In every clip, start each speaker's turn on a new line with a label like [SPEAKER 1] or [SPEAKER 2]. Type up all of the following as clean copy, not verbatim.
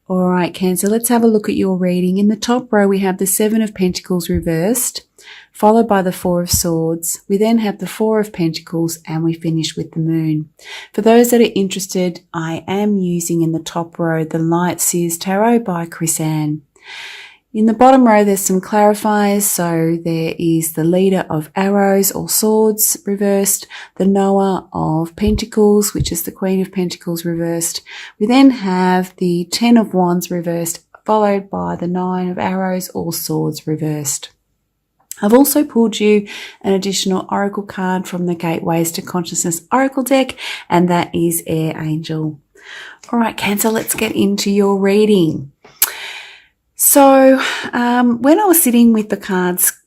[SPEAKER 1] All right, Cancer, let's have a look at your reading. In the top row, we have the Seven of Pentacles reversed, followed by the Four of Swords. We then have the Four of Pentacles, and we finish with the Moon. For those that are interested, I am using in the top row the Light Seers Tarot by Chris Ann. In the bottom row, there's some clarifiers. So there is the Leader of Arrows or Swords reversed, the Knower of Pentacles, which is the Queen of Pentacles reversed. We then have the Ten of Wands reversed, followed by the Nine of Arrows or Swords reversed. I've also pulled you an additional oracle card from the Gateways to Consciousness Oracle deck, and that is Air Angel. All right, Cancer, let's get into your reading. So when I was sitting with the cards,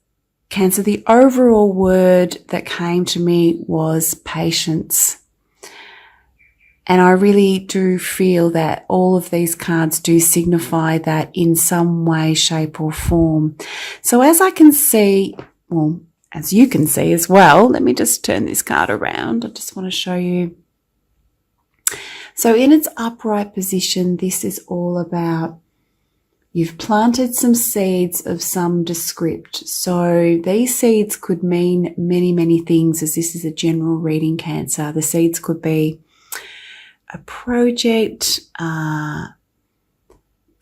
[SPEAKER 1] Cancer, the overall word that came to me was patience. And I really do feel that all of these cards do signify that in some way, shape or form. So as I can see, well, as you can see as well, let me just turn this card around. I just want to show you. So in its upright position, this is all about you've planted some seeds of some descript. So these seeds could mean many, many things, as this is a general reading, Cancer. The seeds could be a project, the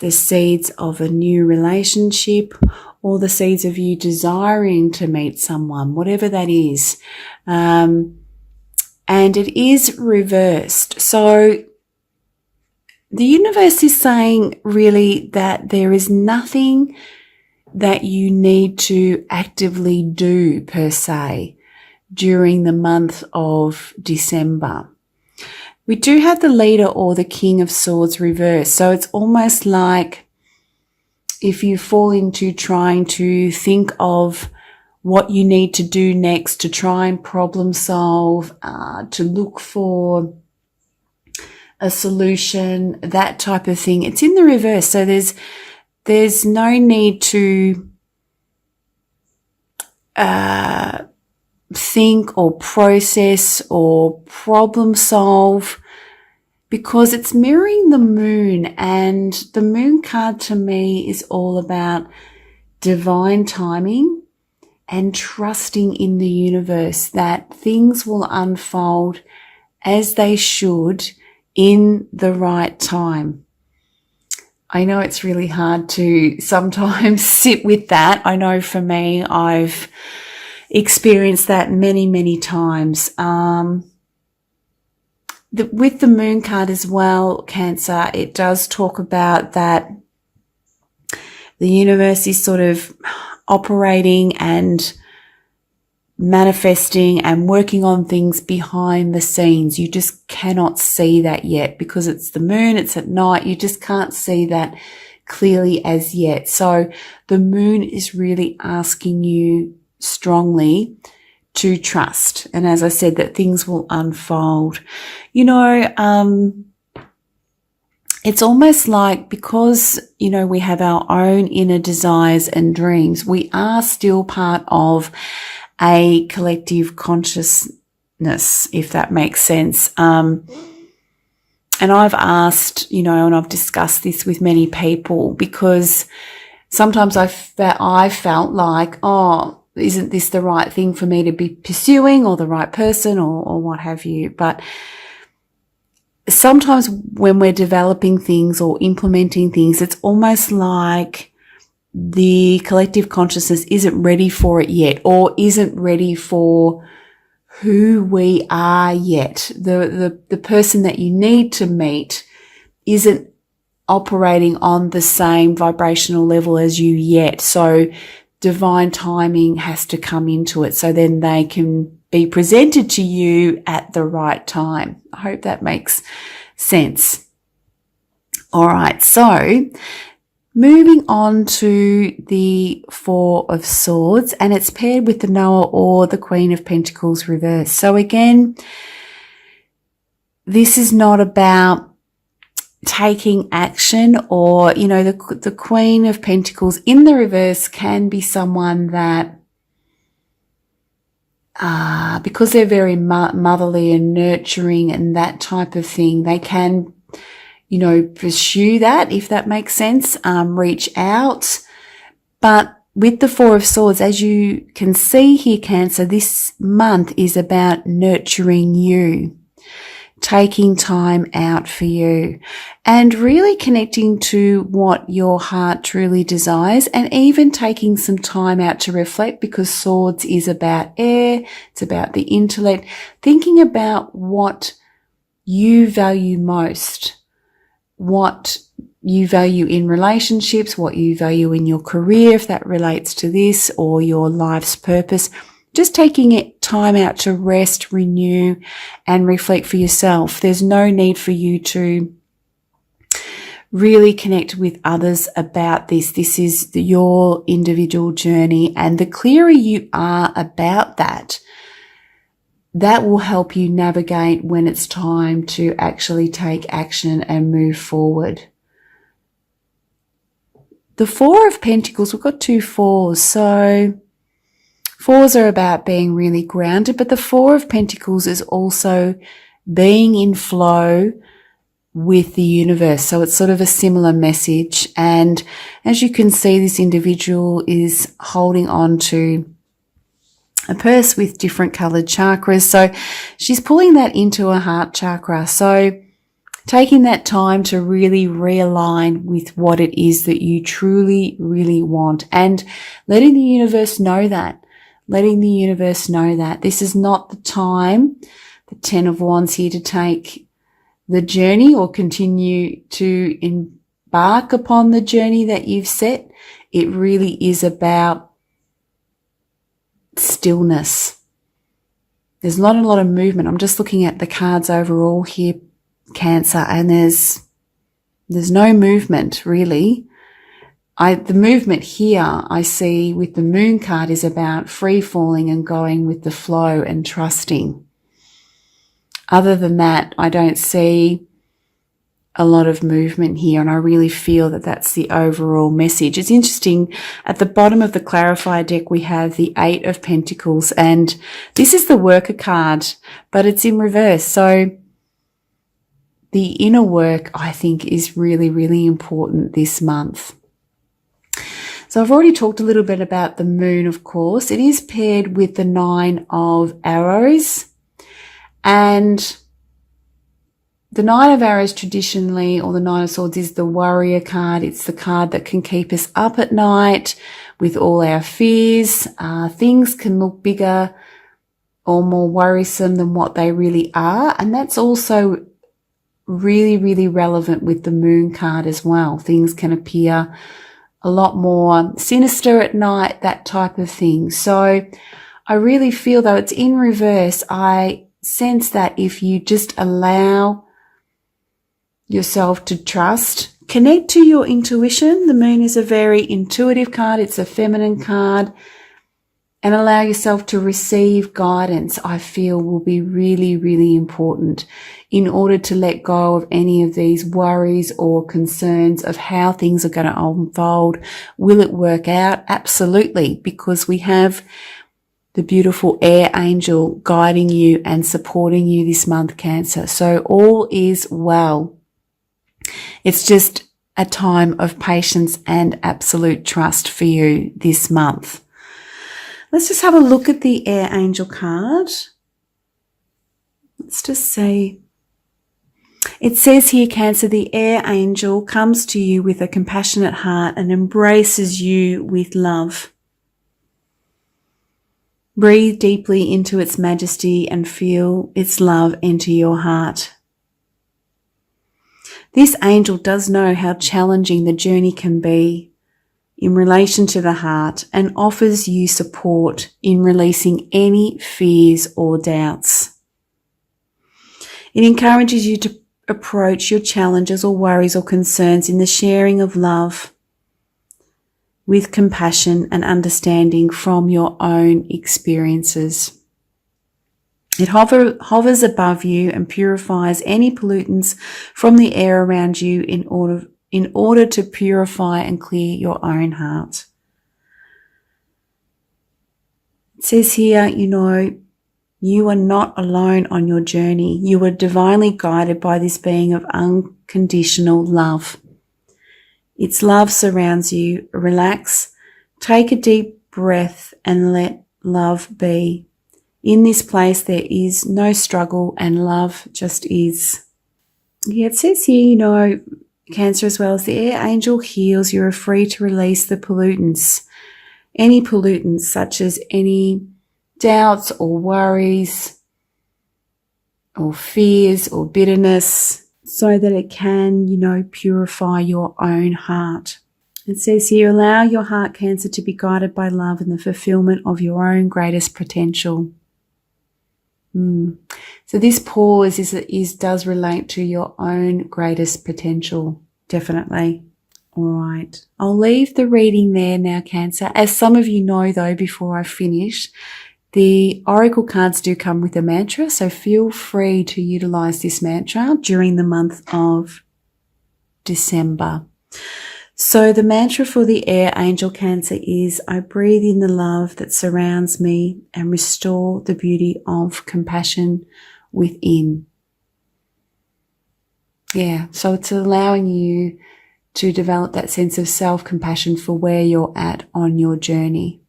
[SPEAKER 1] seeds of a new relationship, or the seeds of you desiring to meet someone, whatever that is. And it is reversed. So the universe is saying really that there is nothing that you need to actively do per se during the month of December. We do have the Leader or the King of Swords reversed. So it's almost like if you fall into trying to think of what you need to do next to try and problem solve, to look for a solution, that type of thing. It's in the reverse. So there's no need to think or process or problem solve, because it's mirroring the Moon, and the Moon card to me is all about divine timing and trusting in the universe that things will unfold as they should in the right time. I know it's really hard to sometimes sit with that. I know for me, I've experienced that many, many times. With the Moon card as well, Cancer, it does talk about that the universe is sort of operating and manifesting and working on things behind the scenes. You just cannot see that yet because it's the Moon, it's at night. You just can't see that clearly as yet. So the Moon is really asking you strongly to trust. And as I said, that things will unfold. You know, it's almost like because, you know, we have our own inner desires and dreams, we are still part of a collective consciousness, if that makes sense. And I've asked, you know, and I've discussed this with many people, because sometimes I felt like, oh, isn't this the right thing for me to be pursuing, or the right person, or what have you? But sometimes when we're developing things or implementing things, it's almost like the collective consciousness isn't ready for it yet, or isn't ready for who we are yet. The person that you need to meet isn't operating on the same vibrational level as you yet. So divine timing has to come into it, so then they can be presented to you at the right time. I hope that makes sense. All right, so moving on to the Four of Swords, and it's paired with the Knower or the Queen of Pentacles reversed. So again, this is not about taking action, or, you know, the Queen of Pentacles in the reverse can be someone that, because they're very motherly and nurturing and that type of thing, they can, pursue that, if that makes sense. Reach out. But with the Four of Swords, as you can see here, Cancer, this month is about nurturing you, taking time out for you, and really connecting to what your heart truly desires, and even taking some time out to reflect, because Swords is about air, it's about the intellect, thinking about what you value most, what you value in relationships, what you value in your career, if that relates to this, or your life's purpose. Just taking time out to rest, renew, and reflect for yourself. There's no need for you to really connect with others about this. This is your individual journey, and the clearer you are about that, that will help you navigate when it's time to actually take action and move forward. The Four of Pentacles, we've got 2 fours. So 4s are about being really grounded, but the Four of Pentacles is also being in flow with the universe. So it's sort of a similar message. And as you can see, this individual is holding on to a purse with different colored chakras. So she's pulling that into her heart chakra. So taking that time to really realign with what it is that you truly, really want, and letting the universe know that. Letting the universe know that this is not the time, the 10 of Wands here, to take the journey or continue to embark upon the journey that you've set. It really is about stillness. There's not a lot of movement. I'm just looking at the cards overall here, Cancer, and there's no movement really. The movement here I see with the Moon card is about free falling and going with the flow and trusting. Other than that, I don't see a lot of movement here, and I really feel that that's the overall message. It's interesting, at the bottom of the Clarifier deck we have the 8 of Pentacles, and this is the Worker card, but it's in reverse. So the inner work, I think, is really, really important this month. So I've already talked a little bit about the Moon, of course. It is paired with the 9 of Arrows. And the 9 of Arrows traditionally, or the 9 of Swords, is the Warrior card. It's the card that can keep us up at night with all our fears. Things can look bigger or more worrisome than what they really are. And that's also really, really relevant with the Moon card as well. Things can appear a lot more sinister at night, that type of thing. So I really feel, though it's in reverse, I sense that if you just allow yourself to trust, connect to your intuition. The Moon is a very intuitive card. It's a feminine card. And allow yourself to receive guidance, I feel, will be really, really important in order to let go of any of these worries or concerns of how things are going to unfold. Will it work out? Absolutely, because we have the beautiful Air Angel guiding you and supporting you this month, Cancer. So all is well. It's just a time of patience and absolute trust for you this month. Let's just have a look at the Air Angel card. Let's just see. It says here, Cancer, the Air Angel comes to you with a compassionate heart and embraces you with love. Breathe deeply into its majesty and feel its love enter your heart. This angel does know how challenging the journey can be in relation to the heart, and offers you support in releasing any fears or doubts. It encourages you to approach your challenges or worries or concerns in the sharing of love with compassion and understanding from your own experiences. It hovers above you and purifies any pollutants from the air around you in order to purify and clear your own heart. It says here, You are not alone on your journey. You are divinely guided by this being of unconditional love. Its love surrounds you. Relax, take a deep breath and let love be. In this place, there is no struggle and love just is. Yeah, it says here, Cancer, as well as the air angel heals, you are free to release the pollutants. Any pollutants such as any doubts or worries or fears or bitterness, so that it can, purify your own heart. It says here, allow your heart, Cancer, to be guided by love and the fulfillment of your own greatest potential. So this pause does relate to your own greatest potential, definitely. All right, I'll leave the reading there now, Cancer. As some of you know, though, before I finish, the oracle cards do come with a mantra, so feel free to utilize this mantra during the month of December. So the mantra for the air angel, Cancer, is I breathe in the love that surrounds me and restore the beauty of compassion within. Yeah, so it's allowing you to develop that sense of self-compassion for where you're at on your journey,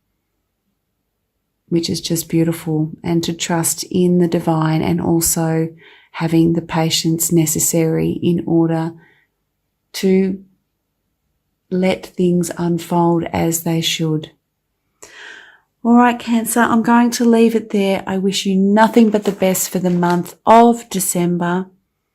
[SPEAKER 1] which is just beautiful, and to trust in the divine and also having the patience necessary in order to let things unfold as they should. All right, Cancer, I'm going to leave it there. I wish you nothing but the best for the month of December.